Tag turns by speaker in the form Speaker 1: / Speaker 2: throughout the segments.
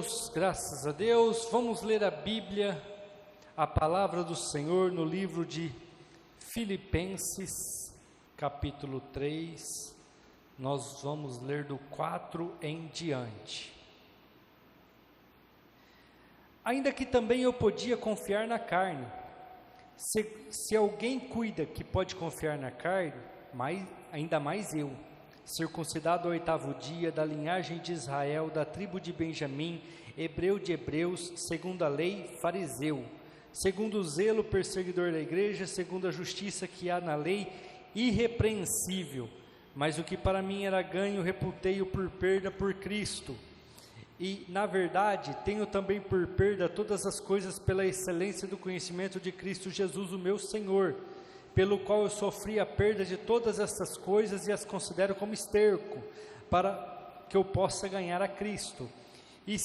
Speaker 1: Deus, graças a Deus. Vamos ler a Bíblia, a palavra do Senhor no livro de Filipenses, capítulo 3. Nós vamos ler do 4 em diante. Ainda que também eu podia confiar na carne. Se alguém cuida que pode confiar na carne, ainda mais eu, circuncidado ao 8º dia, da linhagem de Israel, da tribo de Benjamim, hebreu de hebreus, segundo a lei, fariseu, segundo o zelo, perseguidor da igreja, segundo a justiça que há na lei, irrepreensível. Mas o que para mim era ganho, reputei-o por perda por Cristo. E, na verdade, tenho também por perda todas as coisas pela excelência do conhecimento de Cristo Jesus, o meu Senhor, pelo qual eu sofri a perda de todas essas coisas e as considero como esterco, para que eu possa ganhar a Cristo, e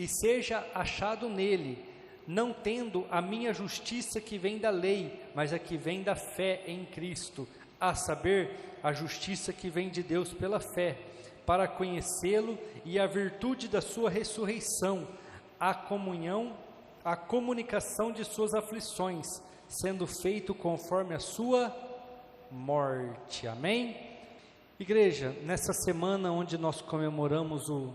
Speaker 1: seja achado nele, não tendo a minha justiça que vem da lei, mas a que vem da fé em Cristo, a saber, a justiça que vem de Deus pela fé, para conhecê-lo e a virtude da sua ressurreição, a comunicação de suas aflições, sendo feito conforme a sua morte. Amém? Igreja, nessa semana onde nós comemoramos o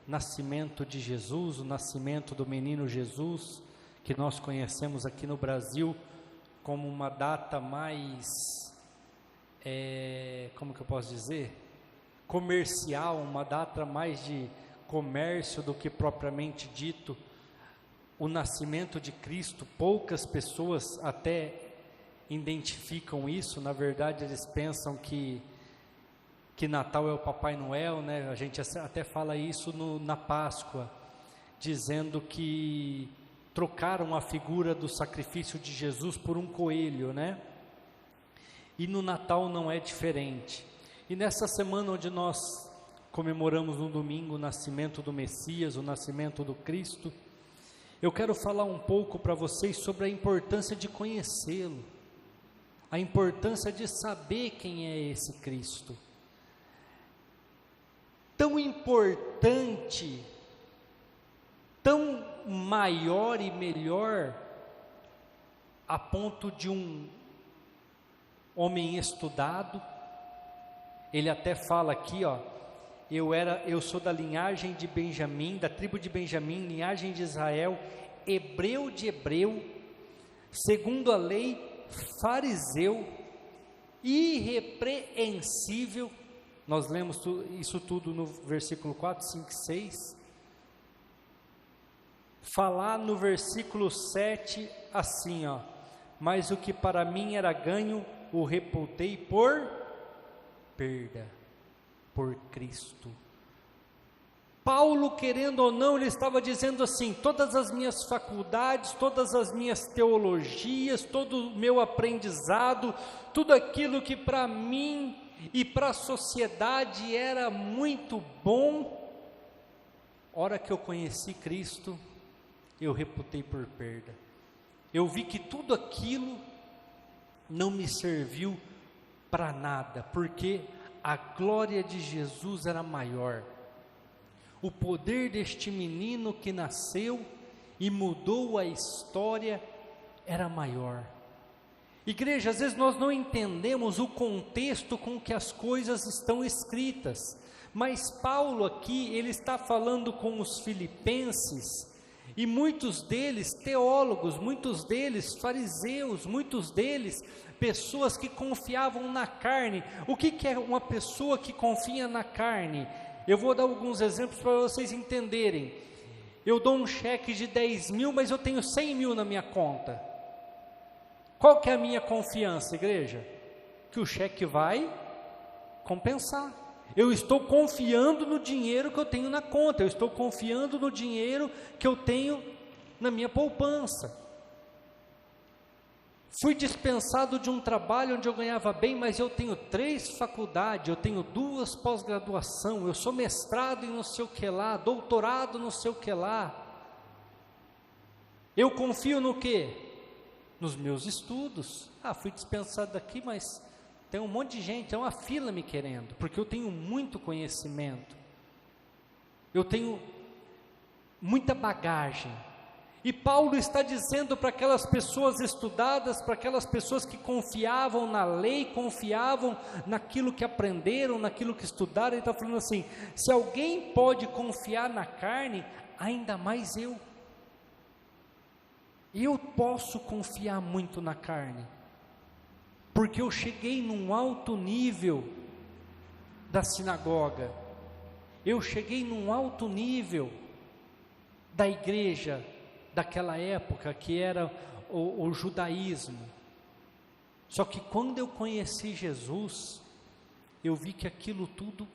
Speaker 1: nascimento de Jesus, o nascimento do menino Jesus, que nós conhecemos aqui no Brasil como uma data mais, como que eu posso dizer? Comercial, uma data mais de comércio do que propriamente dito, o nascimento de Cristo. Poucas pessoas até identificam isso. Na verdade, eles pensam que Natal é o Papai Noel, né? A gente até fala isso na Páscoa, dizendo que trocaram a figura do sacrifício de Jesus por um coelho, né? E no Natal não é diferente. E nessa semana onde nós comemoramos no domingo o nascimento do Messias, o nascimento do Cristo, eu quero falar um pouco para vocês sobre a importância de conhecê-lo, a importância de saber quem é esse Cristo. Tão importante, tão maior e melhor, a ponto de um homem estudado. Ele até fala aqui, ó, eu sou da linhagem de Benjamim, da tribo de Benjamim, linhagem de Israel, hebreu de hebreu, segundo a lei, fariseu, irrepreensível. Nós lemos isso tudo no versículo 4, 5 e 6. Falar no versículo 7 assim, ó, mas o que para mim era ganho, o reputei por perda, por Cristo. Paulo, querendo ou não, ele estava dizendo assim: todas as minhas faculdades, todas as minhas teologias, todo o meu aprendizado, tudo aquilo que para mim e para a sociedade era muito bom, hora que eu conheci Cristo, eu reputei por perda. Eu vi que tudo aquilo não me serviu para nada, porque a glória de Jesus era maior. O poder deste menino que nasceu e mudou a história era maior. Igreja, às vezes nós não entendemos o contexto com que as coisas estão escritas, mas Paulo aqui, ele está falando com os filipenses, e muitos deles teólogos, muitos deles fariseus, muitos deles pessoas que confiavam na carne. O que é uma pessoa que confia na carne? Eu vou dar alguns exemplos para vocês entenderem. Eu dou um cheque de 10 mil, mas eu tenho 100 mil na minha conta. Qual que é a minha confiança, igreja? Que o cheque vai compensar. Eu estou confiando no dinheiro que eu tenho na conta, eu estou confiando no dinheiro que eu tenho na minha poupança. Fui dispensado de um trabalho onde eu ganhava bem, mas eu tenho 3 faculdades, eu tenho 2 pós-graduação, eu sou mestrado em não sei o que lá, doutorado não sei o que lá. Eu confio no quê? Nos meus estudos. Fui dispensado daqui, mas tem um monte de gente, é uma fila me querendo, porque eu tenho muito conhecimento. Eu tenho muita bagagem. E Paulo está dizendo para aquelas pessoas estudadas, para aquelas pessoas que confiavam na lei, confiavam naquilo que aprenderam, naquilo que estudaram, ele está falando assim: se alguém pode confiar na carne, ainda mais eu. Eu posso confiar muito na carne, porque eu cheguei num alto nível da sinagoga, eu cheguei num alto nível da igreja daquela época, que era o judaísmo. Só que quando eu conheci Jesus, eu vi que aquilo tudo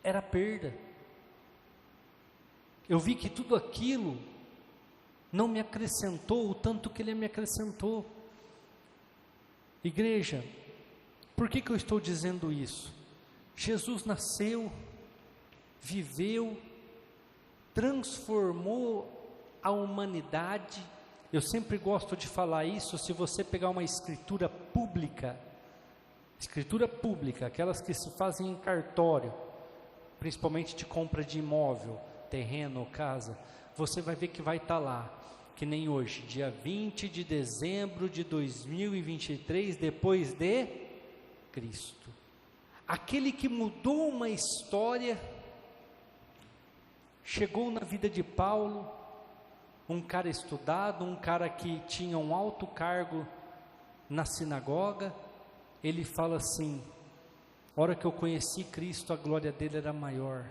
Speaker 1: era perda. Eu vi que tudo aquilo não me acrescentou o tanto que ele me acrescentou. Igreja, por que eu estou dizendo isso? Jesus nasceu, viveu, transformou a humanidade. Eu sempre gosto de falar isso. Se você pegar uma escritura pública, aquelas que se fazem em cartório, principalmente de compra de imóvel, terreno ou casa, você vai ver que vai estar lá, que nem hoje, dia 20 de dezembro de 2023, depois de Cristo. Aquele que mudou uma história, chegou na vida de Paulo, um cara estudado, um cara que tinha um alto cargo na sinagoga. Ele fala assim: a hora que eu conheci Cristo, a glória dele era maior.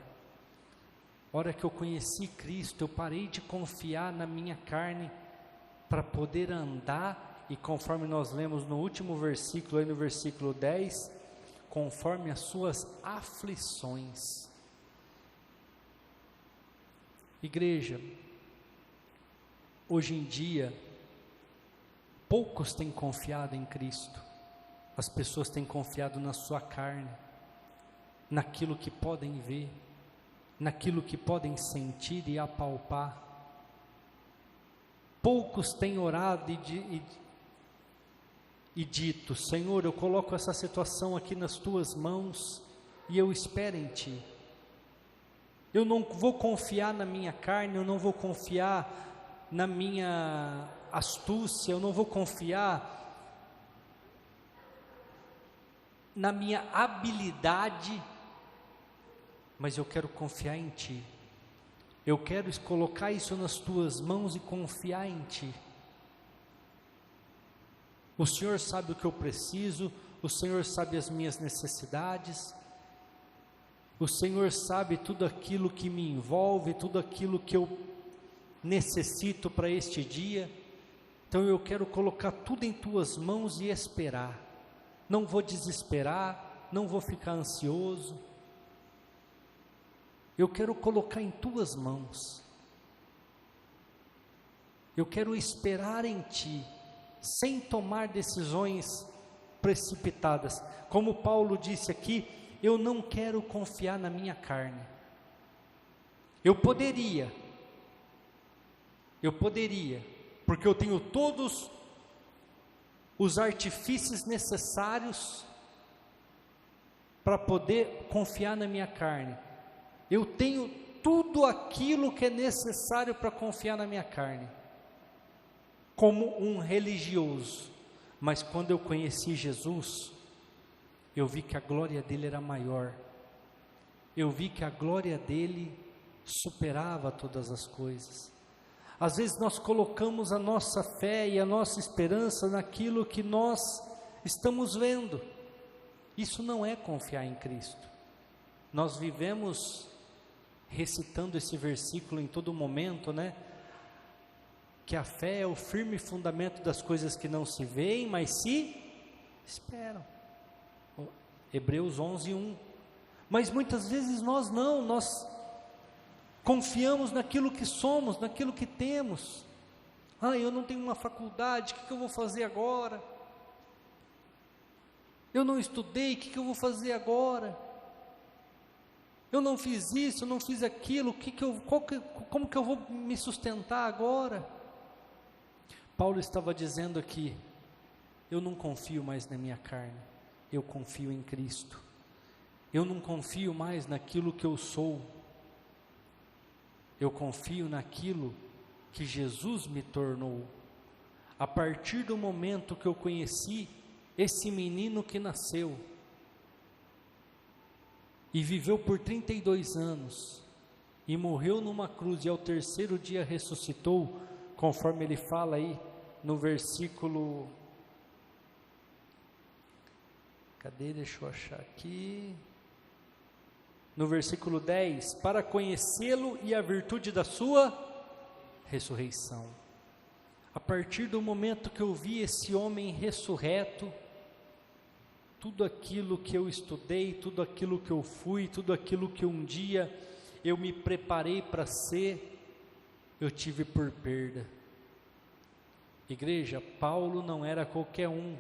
Speaker 1: A hora que eu conheci Cristo, eu parei de confiar na minha carne para poder andar, e conforme nós lemos no último versículo, aí no versículo 10, conforme as suas aflições. Igreja, hoje em dia, poucos têm confiado em Cristo. As pessoas têm confiado na sua carne, naquilo que podem ver, naquilo que podem sentir e apalpar. Poucos têm orado e dito: Senhor, eu coloco essa situação aqui nas tuas mãos e eu espero em ti. Eu não vou confiar na minha carne, eu não vou confiar na minha astúcia, eu não vou confiar na minha habilidade, mas eu quero confiar em ti. Eu quero colocar isso nas tuas mãos e confiar em ti. O Senhor sabe o que eu preciso, o Senhor sabe as minhas necessidades, o Senhor sabe tudo aquilo que me envolve, tudo aquilo que eu necessito para este dia. Então eu quero colocar tudo em tuas mãos e esperar. Não vou desesperar, não vou ficar ansioso. Eu quero colocar em tuas mãos. Eu quero esperar em ti, sem tomar decisões precipitadas. Como Paulo disse aqui, eu não quero confiar na minha carne. Eu poderia, porque eu tenho todos os artifícios necessários para poder confiar na minha carne. Eu tenho tudo aquilo que é necessário para confiar na minha carne, como um religioso. Mas quando eu conheci Jesus, eu vi que a glória dele era maior. Eu vi que a glória dele superava todas as coisas. Às vezes nós colocamos a nossa fé e a nossa esperança naquilo que nós estamos vendo. Isso não é confiar em Cristo. Nós vivemos recitando esse versículo em todo momento, né? Que a fé é o firme fundamento das coisas que não se veem, mas se esperam. Hebreus 11:1. Mas muitas vezes nós confiamos naquilo que somos, naquilo que temos. Eu não tenho uma faculdade, o que eu vou fazer agora? Eu não estudei, o que eu vou fazer agora? Eu não fiz isso, eu não fiz aquilo, como que eu vou me sustentar agora? Paulo estava dizendo aqui: eu não confio mais na minha carne, eu confio em Cristo. Eu não confio mais naquilo que eu sou, eu confio naquilo que Jesus me tornou. A partir do momento que eu conheci esse menino que nasceu e viveu por 32 anos e morreu numa cruz e ao terceiro dia ressuscitou, conforme ele fala aí no versículo, cadê, deixa eu achar aqui, no versículo 10, para conhecê-lo e a virtude da sua ressurreição. A partir do momento que eu vi esse homem ressurreto, tudo aquilo que eu estudei, tudo aquilo que eu fui, tudo aquilo que um dia eu me preparei para ser, eu tive por perda. Igreja, Paulo não era qualquer um.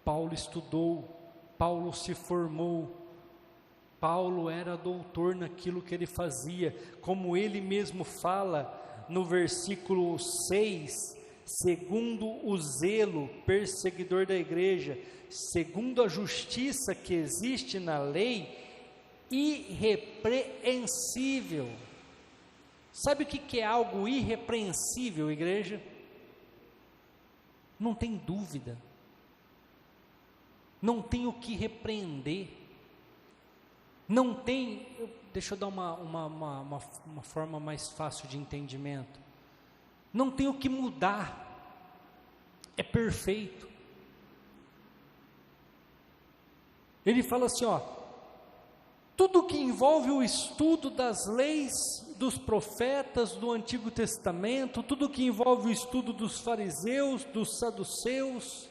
Speaker 1: Paulo estudou, Paulo se formou, Paulo era doutor naquilo que ele fazia, como ele mesmo fala no versículo 6, segundo o zelo perseguidor da igreja, segundo a justiça que existe na lei, irrepreensível. Sabe o que é algo irrepreensível, igreja? Não tem dúvida, não tem o que repreender, não tem, deixa eu dar uma forma mais fácil de entendimento, não tem o que mudar, é perfeito. Ele fala assim, ó, tudo que envolve o estudo das leis dos profetas do Antigo Testamento, tudo que envolve o estudo dos fariseus, dos saduceus,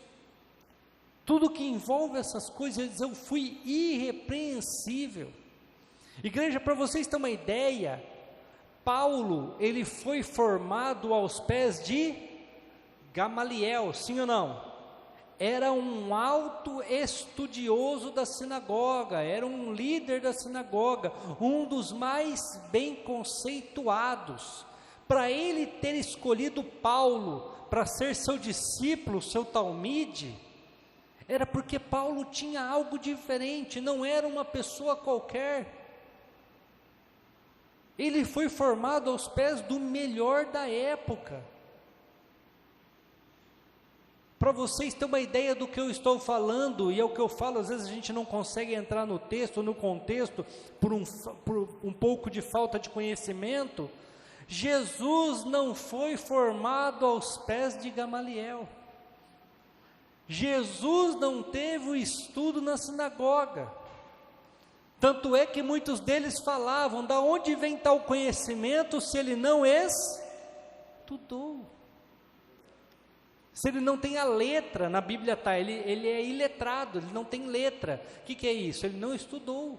Speaker 1: tudo que envolve essas coisas, eu fui irrepreensível. Igreja, para vocês terem uma ideia, Paulo, ele foi formado aos pés de Gamaliel, sim ou não? Era um alto estudioso da sinagoga, era um líder da sinagoga, um dos mais bem conceituados. Para ele ter escolhido Paulo para ser seu discípulo, seu talmide, era porque Paulo tinha algo diferente, não era uma pessoa qualquer. Ele foi formado aos pés do melhor da época. Para vocês terem uma ideia do que eu estou falando, e é o que eu falo, às vezes a gente não consegue entrar no texto, no contexto, por um pouco de falta de conhecimento. Jesus não foi formado aos pés de Gamaliel. Jesus não teve o estudo na sinagoga. Tanto é que muitos deles falavam, da onde vem tal conhecimento se ele não estudou? Se ele não tem a letra, na Bíblia está, ele é iletrado, ele não tem letra. O que é isso? Ele não estudou.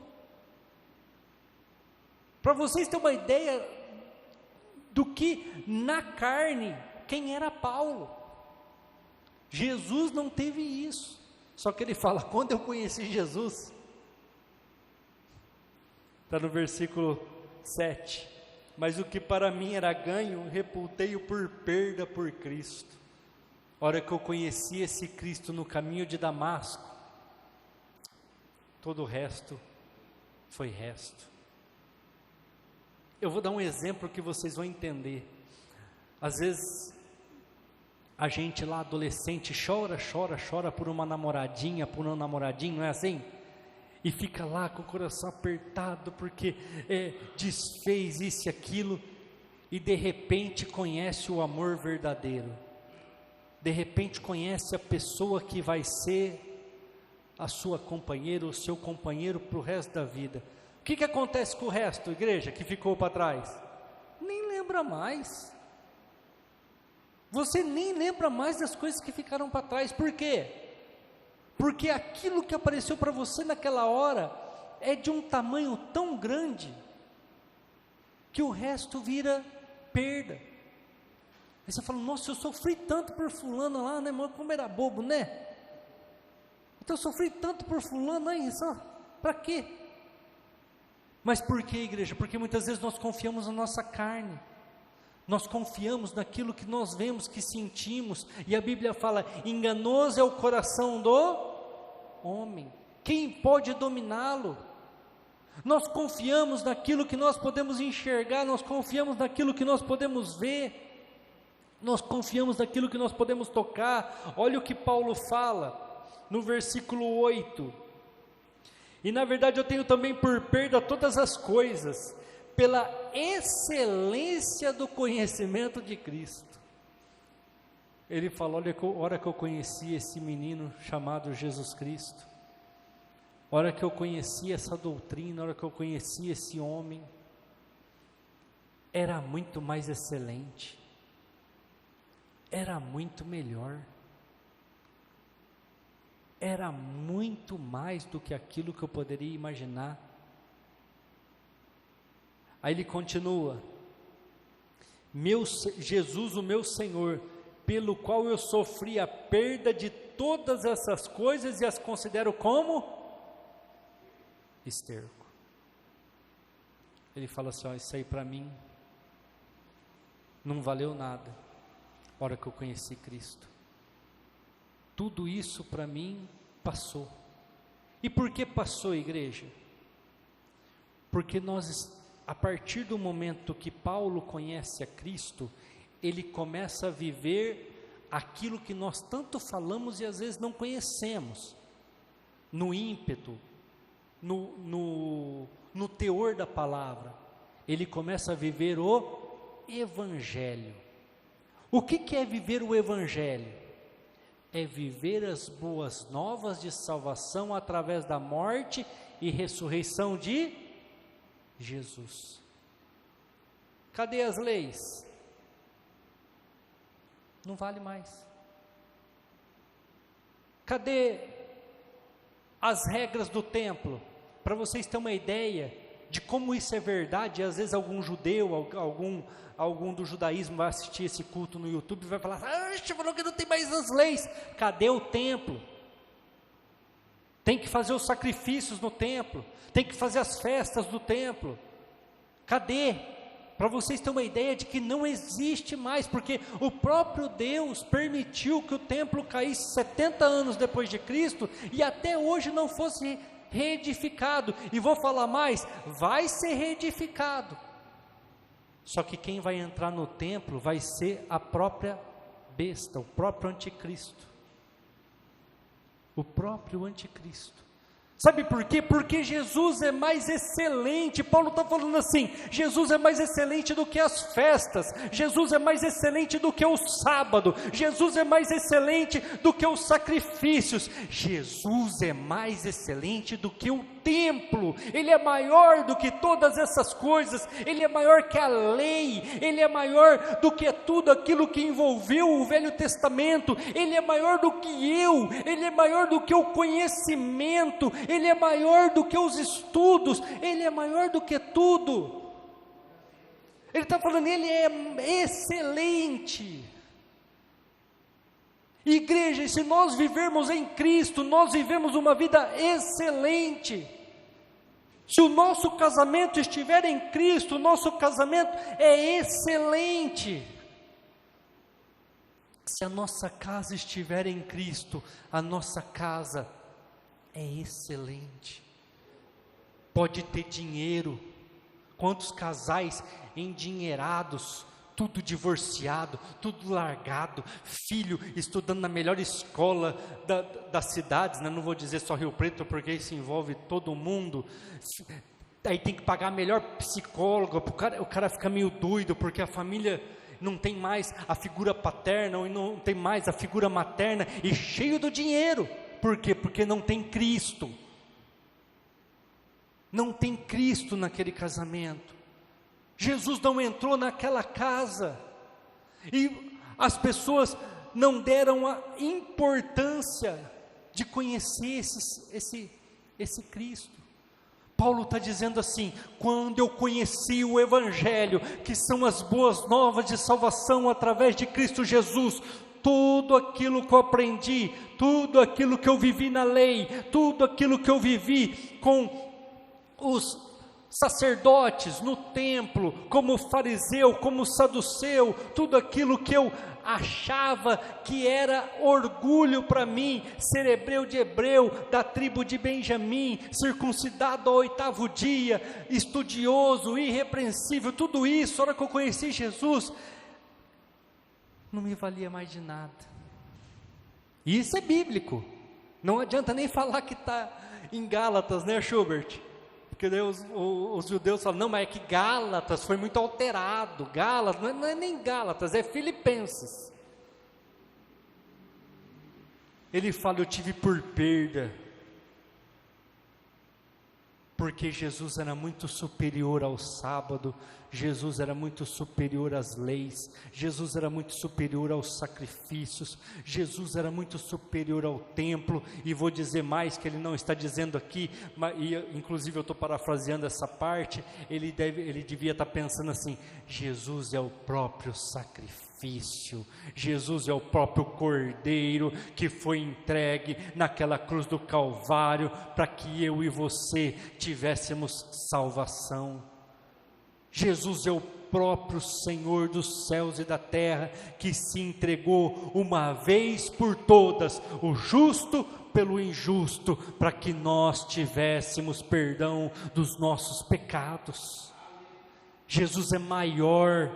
Speaker 1: Para vocês terem uma ideia do que na carne, quem era Paulo? Jesus não teve isso. Só que ele fala, quando eu conheci Jesus, está no versículo 7, mas o que para mim era ganho, reputei-o por perda por Cristo. A hora que eu conheci esse Cristo no caminho de Damasco, todo o resto foi resto. Eu vou dar um exemplo que vocês vão entender. Às vezes, a gente lá adolescente chora por uma namoradinha, por um namoradinho, não é assim? E fica lá com o coração apertado, porque desfez isso e aquilo, e de repente conhece o amor verdadeiro. De repente conhece a pessoa que vai ser a sua companheira, o seu companheiro para o resto da vida. O que acontece com o resto, igreja, que ficou para trás? Nem lembra mais. Você nem lembra mais das coisas que ficaram para trás. Por quê? Porque aquilo que apareceu para você naquela hora é de um tamanho tão grande que o resto vira perda. Aí você fala, nossa, eu sofri tanto por fulano lá, né, mano, como era bobo, né? Então eu sofri tanto por fulano aí, só, para quê? Mas por que, igreja? Porque muitas vezes nós confiamos na nossa carne, nós confiamos naquilo que nós vemos, que sentimos, e a Bíblia fala, enganoso é o coração do homem, quem pode dominá-lo? Nós confiamos naquilo que nós podemos enxergar, nós confiamos naquilo que nós podemos ver, nós confiamos naquilo que nós podemos tocar. Olha o que Paulo fala no versículo 8: e na verdade eu tenho também por perda todas as coisas, pela excelência do conhecimento de Cristo. Ele fala: olha, a hora que eu conheci esse menino chamado Jesus Cristo, a hora que eu conheci essa doutrina, a hora que eu conheci esse homem, era muito mais excelente, era muito melhor, era muito mais do que aquilo que eu poderia imaginar. Aí ele continua: Jesus, o meu Senhor, pelo qual eu sofri a perda de todas essas coisas e as considero como esterco. Ele fala assim: ó, isso aí para mim não valeu nada, a hora que eu conheci Cristo. Tudo isso para mim passou. E por que passou, igreja? Porque a partir do momento que Paulo conhece a Cristo, ele começa a viver aquilo que nós tanto falamos e às vezes não conhecemos, no ímpeto, no teor da palavra. Ele começa a viver o Evangelho. O que é viver o Evangelho? É viver as boas novas de salvação através da morte e ressurreição de Jesus. Cadê as leis? Não vale mais. Cadê as regras do templo? Para vocês terem uma ideia de como isso é verdade, às vezes algum judeu, algum do judaísmo vai assistir esse culto no YouTube e vai falar: você falou que não tem mais as leis. Cadê o templo? Tem que fazer os sacrifícios no templo, tem que fazer as festas do templo. Cadê? Para vocês terem uma ideia de que não existe mais, porque o próprio Deus permitiu que o templo caísse 70 anos depois de Cristo e até hoje não fosse reedificado. E vou falar mais, vai ser reedificado. Só que quem vai entrar no templo vai ser a própria besta, o próprio anticristo. O próprio anticristo. Sabe por quê? Porque Jesus é mais excelente. Paulo está falando assim: Jesus é mais excelente do que as festas, Jesus é mais excelente do que o sábado, Jesus é mais excelente do que os sacrifícios, Jesus é mais excelente do que o templo. Ele é maior do que todas essas coisas, Ele é maior que a lei, Ele é maior do que tudo aquilo que envolveu o Velho Testamento, Ele é maior do que Ele é maior do que o conhecimento, Ele é maior do que os estudos, Ele é maior do que tudo. Ele está falando, Ele é excelente. Igreja, se nós vivermos em Cristo, nós vivemos uma vida excelente. Se o nosso casamento estiver em Cristo, o nosso casamento é excelente. Se a nossa casa estiver em Cristo, a nossa casa é excelente. Pode ter dinheiro. Quantos casais endinheirados, tudo divorciado, tudo largado, filho estudando na melhor escola das cidades, né? Não vou dizer só Rio Preto, porque isso envolve todo mundo. Aí tem que pagar a melhor psicóloga, o cara fica meio doido, porque a família não tem mais a figura paterna, e não tem mais a figura materna, e cheio do dinheiro. Por quê? Porque não tem Cristo. Não tem Cristo naquele casamento. Jesus não entrou naquela casa, e as pessoas não deram a importância de conhecer esse Cristo. Paulo está dizendo assim: quando eu conheci o Evangelho, que são as boas novas de salvação através de Cristo Jesus, tudo aquilo que eu aprendi, tudo aquilo que eu vivi na lei, tudo aquilo que eu vivi com os sacerdotes no templo, como fariseu, como saduceu, tudo aquilo que eu achava que era orgulho para mim ser hebreu de hebreu, da tribo de Benjamim, circuncidado ao 8º dia, estudioso, irrepreensível, tudo isso, a hora que eu conheci Jesus, não me valia mais de nada. E isso é bíblico, não adianta nem falar que está em Gálatas, né, Schubert? Porque daí os judeus falam, não, mas é que Gálatas foi muito alterado. Gálatas, não é nem Gálatas, é Filipenses. Ele fala, eu tive por perda, porque Jesus era muito superior ao sábado, Jesus era muito superior às leis, Jesus era muito superior aos sacrifícios, Jesus era muito superior ao templo, e vou dizer mais que ele não está dizendo aqui, e inclusive eu estou parafraseando essa parte, ele devia estar pensando assim, Jesus é o próprio sacrifício, Jesus é o próprio Cordeiro que foi entregue naquela cruz do Calvário, para que eu e você tivéssemos salvação. Jesus é o próprio Senhor dos céus e da terra, que se entregou uma vez por todas, o justo pelo injusto, para que nós tivéssemos perdão dos nossos pecados. Jesus é maior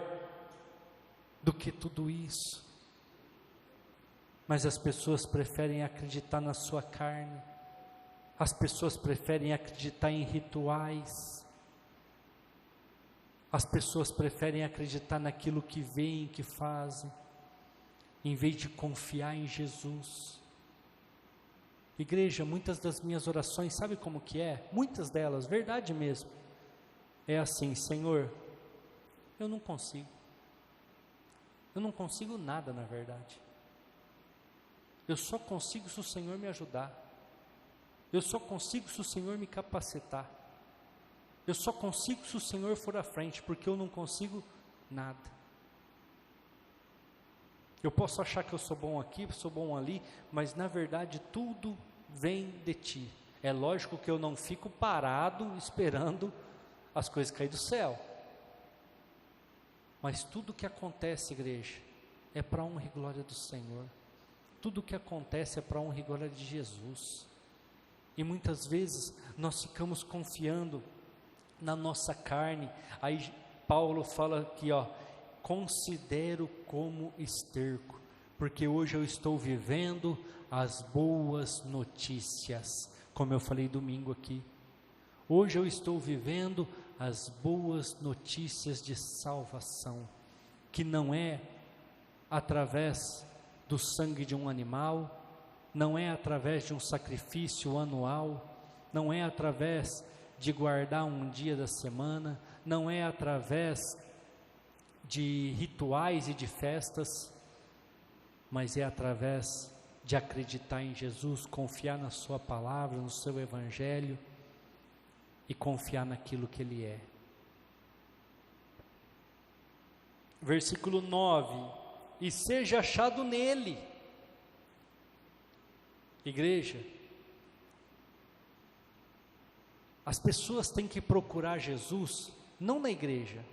Speaker 1: do que tudo isso, mas as pessoas preferem acreditar na sua carne, as pessoas preferem acreditar em rituais, as pessoas preferem acreditar naquilo que veem, que fazem, em vez de confiar em Jesus. Igreja, muitas das minhas orações, sabe como que é? Muitas delas, verdade mesmo, é assim, Senhor, eu não consigo nada na verdade, eu só consigo se o Senhor me ajudar, eu só consigo se o Senhor me capacitar, eu só consigo se o Senhor for à frente, porque eu não consigo nada. Eu posso achar que eu sou bom aqui, sou bom ali, mas na verdade tudo vem de Ti. É lógico que eu não fico parado esperando as coisas caírem do céu, mas tudo que acontece, igreja, é para a honra e glória do Senhor. Tudo que acontece é para a honra e glória de Jesus. E muitas vezes nós ficamos confiando na nossa carne. Aí Paulo fala aqui, considero como esterco, porque hoje eu estou vivendo as boas notícias, como eu falei domingo aqui. Hoje eu estou vivendo as boas notícias de salvação, que não é através do sangue de um animal, não é através de um sacrifício anual, não é através de guardar um dia da semana, não é através de rituais e de festas, mas é através de acreditar em Jesus, confiar na sua palavra, no seu evangelho e confiar naquilo que Ele é. Versículo 9, e seja achado nele. Igreja, as pessoas têm que procurar Jesus, não na igreja.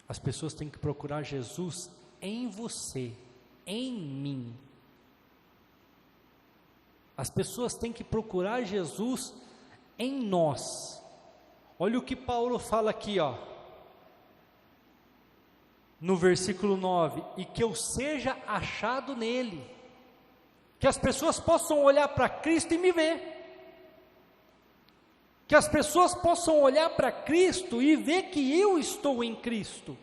Speaker 1: As pessoas têm que procurar Jesus em você, em mim. As pessoas têm que procurar Jesus em nós. Olha o que Paulo fala aqui, no versículo 9, e que eu seja achado nele, que as pessoas possam olhar para Cristo e me ver, que as pessoas possam olhar para Cristo e ver que eu estou em Cristo.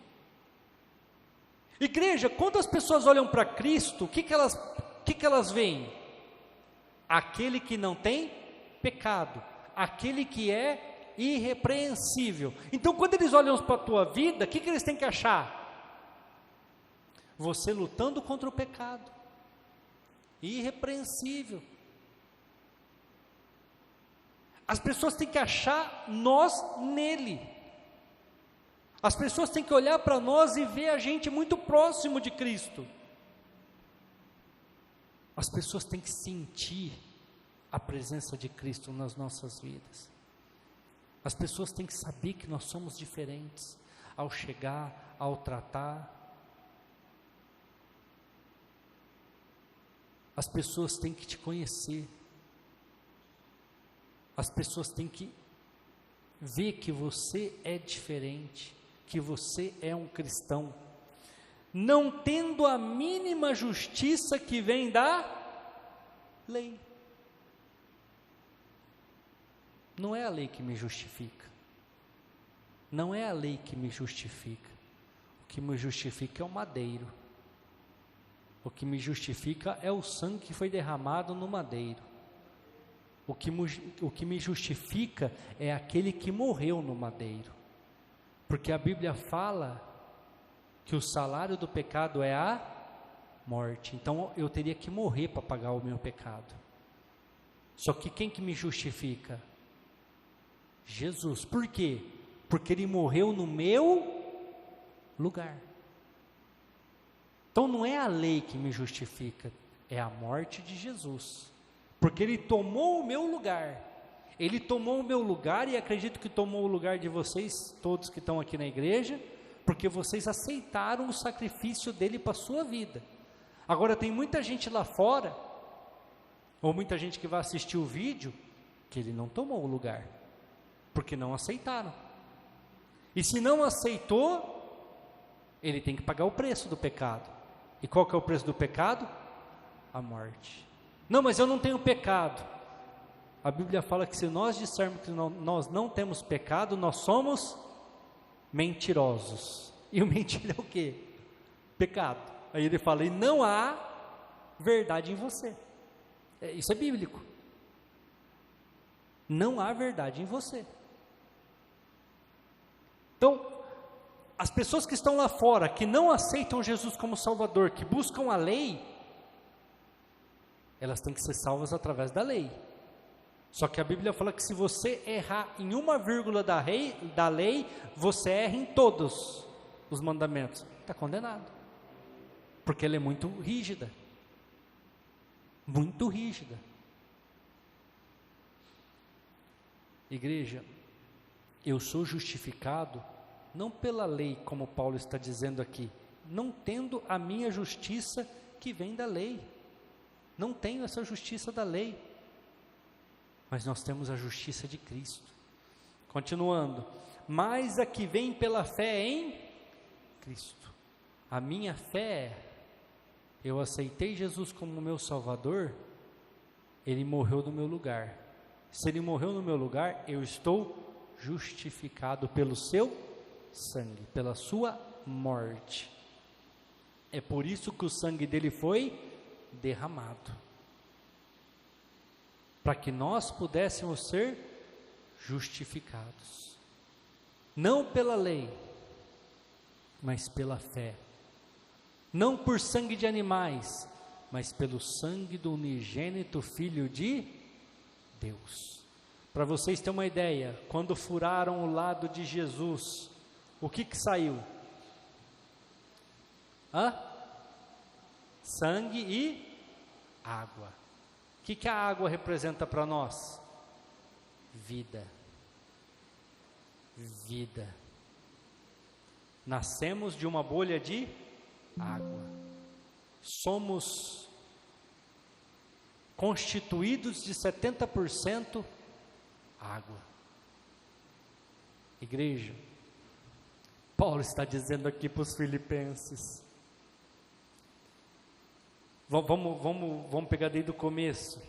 Speaker 1: Igreja, quando as pessoas olham para Cristo, o que elas veem? Aquele que não tem pecado, aquele que é irrepreensível. Então quando eles olham para a tua vida, o que eles têm que achar? Você lutando contra o pecado, irrepreensível. As pessoas têm que achar nós nele. As pessoas têm que olhar para nós e ver a gente muito próximo de Cristo. As pessoas têm que sentir a presença de Cristo nas nossas vidas. As pessoas têm que saber que nós somos diferentes ao chegar, ao tratar. As pessoas têm que te conhecer. As pessoas têm que ver que você é diferente, que você é um cristão, não tendo a mínima justiça que vem da lei. Não é a lei que me justifica. Não é a lei que me justifica. O que me justifica é o madeiro. O que me justifica é o sangue que foi derramado no madeiro. O que me justifica é aquele que morreu no madeiro. Porque a Bíblia fala que o salário do pecado é a morte. Então eu teria que morrer para pagar o meu pecado. Só que quem que me justifica? Jesus. Por quê? Porque Ele morreu no meu lugar. Então não é a lei que me justifica, é a morte de Jesus. Porque Ele tomou o meu lugar. Ele tomou o meu lugar e acredito que tomou o lugar de vocês, todos que estão aqui na igreja, porque vocês aceitaram o sacrifício dele para a sua vida. Agora tem muita gente lá fora, ou muita gente que vai assistir o vídeo, que ele não tomou o lugar, porque não aceitaram. E se não aceitou, ele tem que pagar o preço do pecado. E qual que é o preço do pecado? A morte. Não, mas eu não tenho pecado. A Bíblia fala que se nós dissermos que nós não temos pecado, nós somos mentirosos. E o mentira é o quê? Pecado. Aí ele fala, e não há verdade em você. Isso é bíblico. Não há verdade em você. Então, as pessoas que estão lá fora, que não aceitam Jesus como Salvador, que buscam a lei, elas têm que ser salvas através da lei. Só que a Bíblia fala que se você errar em uma vírgula da lei, você erra em todos os mandamentos. Está condenado. Porque ela é muito rígida. Muito rígida. Igreja, eu sou justificado não pela lei, como Paulo está dizendo aqui, não tendo a minha justiça que vem da lei. Não tenho essa justiça da lei. Mas nós temos a justiça de Cristo. Continuando, mas a que vem pela fé em Cristo. A minha fé, eu aceitei Jesus como meu Salvador, Ele morreu no meu lugar. Se Ele morreu no meu lugar, eu estou justificado pelo seu sangue, pela sua morte. É por isso que o sangue dele foi derramado. Para que nós pudéssemos ser justificados, não pela lei, mas pela fé, não por sangue de animais, mas pelo sangue do unigênito Filho de Deus. Para vocês terem uma ideia, quando furaram o lado de Jesus, o que saiu? Sangue e água. O que a água representa para nós? Vida. Vida. Nascemos de uma bolha de água. Somos constituídos de 70% água. Igreja, Paulo está dizendo aqui para os filipenses. Vamos pegar desde o começo.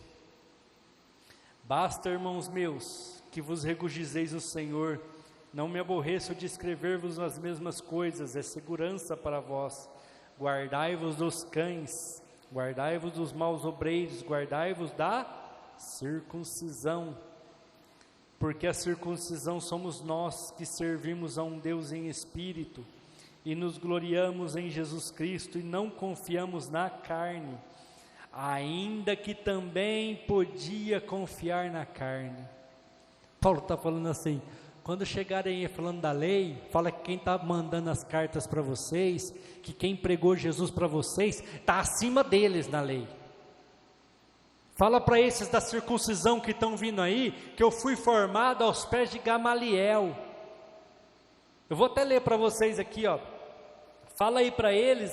Speaker 1: Basta, irmãos meus, que vos regozijeis no Senhor. Não me aborreço de escrever-vos as mesmas coisas, é segurança para vós. Guardai-vos dos cães, guardai-vos dos maus obreiros, guardai-vos da circuncisão. Porque a circuncisão somos nós que servimos a um Deus em espírito e nos gloriamos em Jesus Cristo e não confiamos na carne, ainda que também podia confiar na carne. Paulo está falando assim, quando chegarem aí falando da lei, fala que quem está mandando as cartas para vocês, que quem pregou Jesus para vocês, está acima deles na lei. Fala para esses da circuncisão que estão vindo aí, que eu fui formado aos pés de Gamaliel. Eu vou até ler para vocês aqui, ó. Fala aí para eles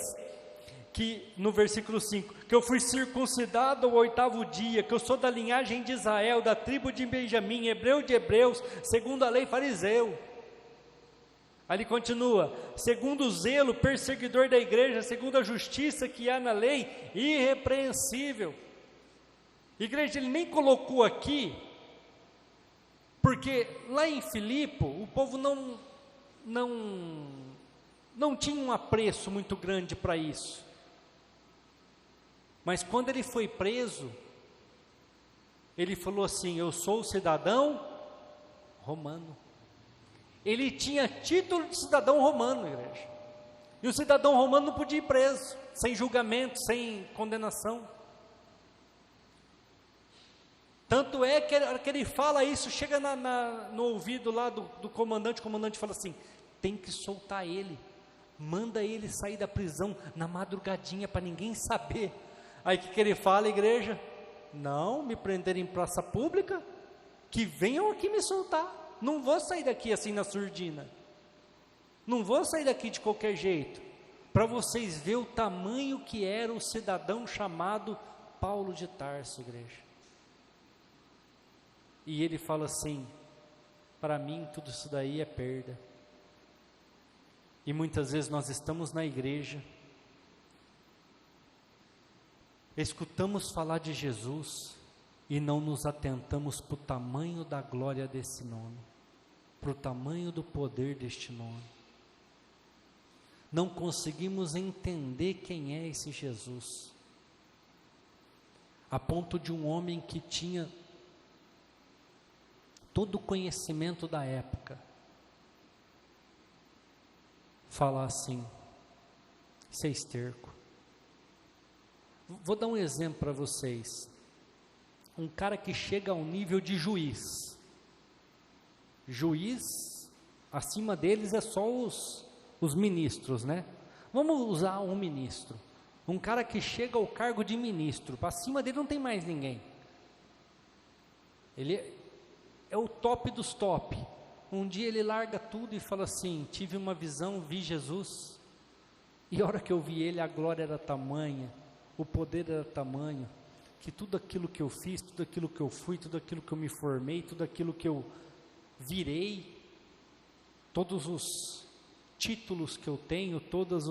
Speaker 1: que no versículo 5, que eu fui circuncidado ao 8º dia, que eu sou da linhagem de Israel, da tribo de Benjamim, hebreu de hebreus, segundo a lei, fariseu. Aí ele continua, segundo o zelo, perseguidor da igreja, segundo a justiça que há na lei, irrepreensível. Igreja, ele nem colocou aqui, porque lá em Filipe, o povo não tinha um apreço muito grande para isso. Mas quando ele foi preso, ele falou assim, eu sou cidadão romano. Ele tinha título de cidadão romano, igreja. E o cidadão romano não podia ir preso, sem julgamento, sem condenação. Tanto é que ele fala isso, chega no ouvido lá do comandante, o comandante fala assim, tem que soltar ele, manda ele sair da prisão na madrugadinha para ninguém saber. Aí o que ele fala, igreja? Não, me prenderem em praça pública, que venham aqui me soltar, não vou sair daqui assim na surdina, não vou sair daqui de qualquer jeito, para vocês verem o tamanho que era o cidadão chamado Paulo de Tarso, igreja. E ele fala assim, para mim tudo isso daí é perda. E muitas vezes nós estamos na igreja, escutamos falar de Jesus e não nos atentamos para o tamanho da glória desse nome, para o tamanho do poder deste nome. Não conseguimos entender quem é esse Jesus, a ponto de um homem que tinha todo o conhecimento da época, falar assim, isso é esterco. Vou dar um exemplo para vocês, um cara que chega ao nível de juiz, acima deles é só os ministros, né? Vamos usar um ministro, um cara que chega ao cargo de ministro, acima dele não tem mais ninguém, ele é o top dos top. Um dia ele larga tudo e fala assim, tive uma visão, vi Jesus, e a hora que eu vi ele, a glória era tamanha, o poder era tamanho, que tudo aquilo que eu fiz, tudo aquilo que eu fui, tudo aquilo que eu me formei, tudo aquilo que eu virei, todos os títulos que eu tenho, todos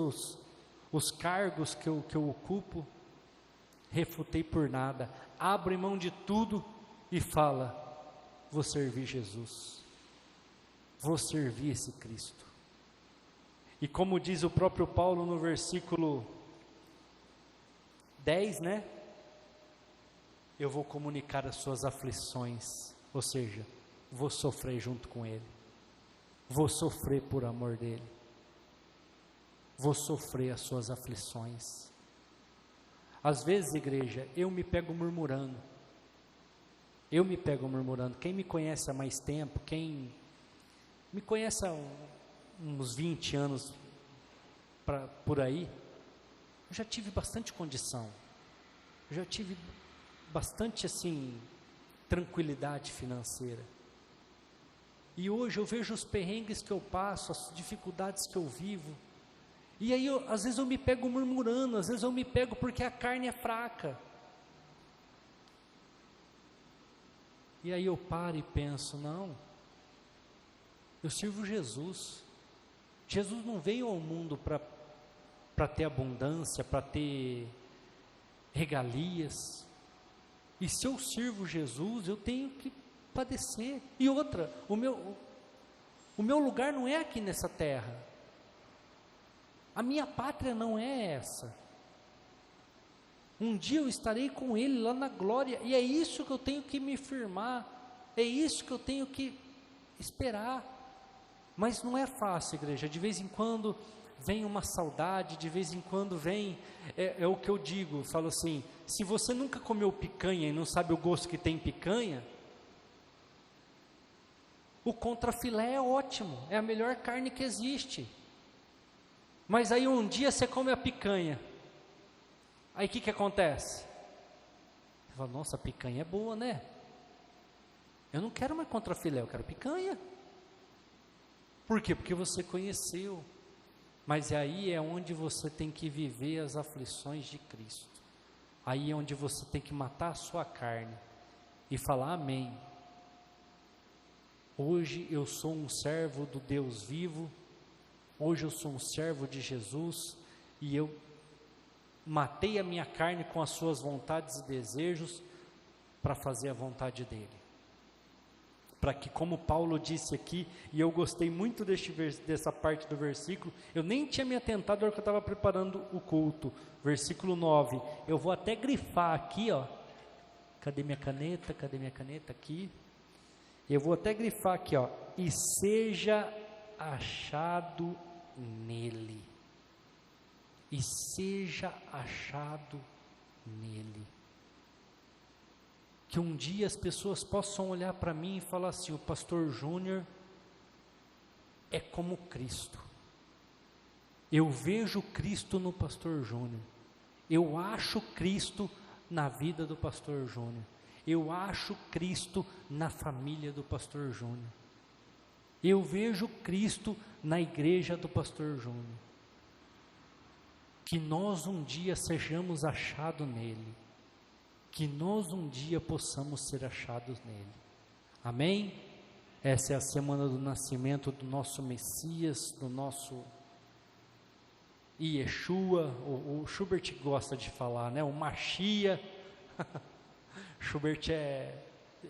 Speaker 1: os cargos que eu ocupo, refutei por nada, abre mão de tudo e fala, vou servir Jesus, vou servir esse Cristo. E como diz o próprio Paulo no versículo 10, né? Eu vou comunicar as suas aflições, ou seja, vou sofrer junto com Ele, vou sofrer por amor dEle, vou sofrer as suas aflições. Às vezes, igreja, eu me pego murmurando, quem me conhece há mais tempo, quem me conhece há uns 20 anos por aí, eu já tive bastante condição, eu já tive bastante assim, tranquilidade financeira, e hoje eu vejo os perrengues que eu passo, as dificuldades que eu vivo, e aí às vezes eu me pego murmurando, às vezes eu me pego porque a carne é fraca, e aí eu paro e penso, não, eu sirvo Jesus, Jesus não veio ao mundo para ter abundância, para ter regalias, e se eu sirvo Jesus, eu tenho que padecer. E outra, o meu lugar não é aqui nessa terra, a minha pátria não é essa, um dia eu estarei com Ele lá na glória, e é isso que eu tenho que me firmar, é isso que eu tenho que esperar. Mas não é fácil, igreja, de vez em quando vem uma saudade, de vez em quando vem, é o que eu digo, falo assim, se você nunca comeu picanha e não sabe o gosto que tem picanha, o contrafilé é ótimo, é a melhor carne que existe, mas aí um dia você come a picanha, aí o que acontece? Você fala, nossa, a picanha é boa, né? Eu não quero mais contrafilé, eu quero picanha. Por quê? Porque você conheceu. Mas aí é onde você tem que viver as aflições de Cristo. Aí é onde você tem que matar a sua carne e falar amém. Hoje eu sou um servo do Deus vivo, hoje eu sou um servo de Jesus, e eu matei a minha carne com as suas vontades e desejos para fazer a vontade dele. Para que, como Paulo disse aqui, e eu gostei muito dessa parte do versículo, eu nem tinha me atentado na hora que eu estava preparando o culto, versículo 9, eu vou até grifar aqui, ó, cadê minha caneta aqui, eu vou até grifar aqui, ó, e seja achado nele, e seja achado nele. Que um dia as pessoas possam olhar para mim e falar assim: o pastor Júnior é como Cristo. Eu vejo Cristo no pastor Júnior. Eu acho Cristo na vida do pastor Júnior. Eu acho Cristo na família do pastor Júnior. Eu vejo Cristo na igreja do pastor Júnior. Que nós um dia sejamos achados nele. Que nós um dia possamos ser achados nele. Amém? Essa é a semana do nascimento do nosso Messias, do nosso Yeshua, o Schubert gosta de falar, né? O Machia. Schubert é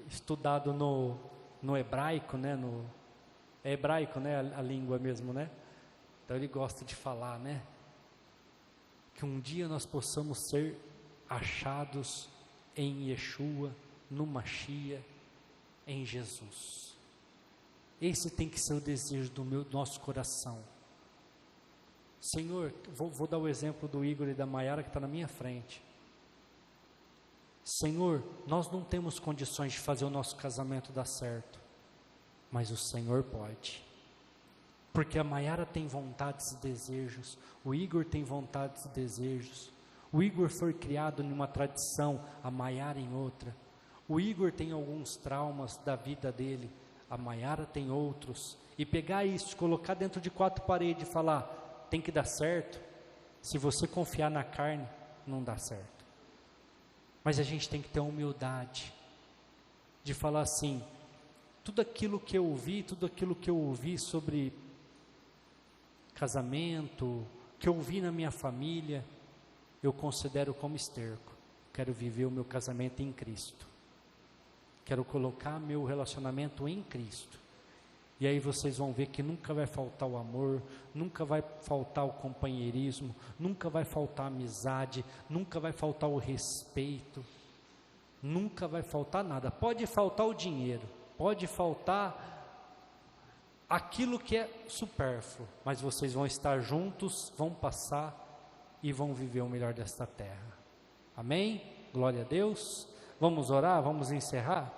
Speaker 1: estudado no hebraico, né? É hebraico, né? A língua mesmo, né? Então ele gosta de falar, né? Que um dia nós possamos ser achados em Yeshua, no Machia, em Jesus. Esse tem que ser o desejo do nosso coração. Senhor, vou dar o exemplo do Igor e da Maiara que está na minha frente. Senhor, nós não temos condições de fazer o nosso casamento dar certo, mas o Senhor pode. Porque a Maiara tem vontades e desejos, o Igor tem vontades e desejos. O Igor foi criado em uma tradição, a Maiara em outra. O Igor tem alguns traumas da vida dele, a Maiara tem outros. E pegar isso, colocar dentro de 4 paredes e falar, tem que dar certo. Se você confiar na carne, não dá certo. Mas a gente tem que ter a humildade de falar assim, tudo aquilo que eu ouvi sobre casamento, que eu ouvi na minha família, eu considero como esterco. Quero viver o meu casamento em Cristo. Quero colocar meu relacionamento em Cristo. E aí vocês vão ver que nunca vai faltar o amor, nunca vai faltar o companheirismo, nunca vai faltar a amizade, nunca vai faltar o respeito, nunca vai faltar nada. Pode faltar o dinheiro, pode faltar aquilo que é supérfluo, mas vocês vão estar juntos, vão passar e vão viver o melhor desta terra. Amém? Glória a Deus. Vamos orar, vamos encerrar?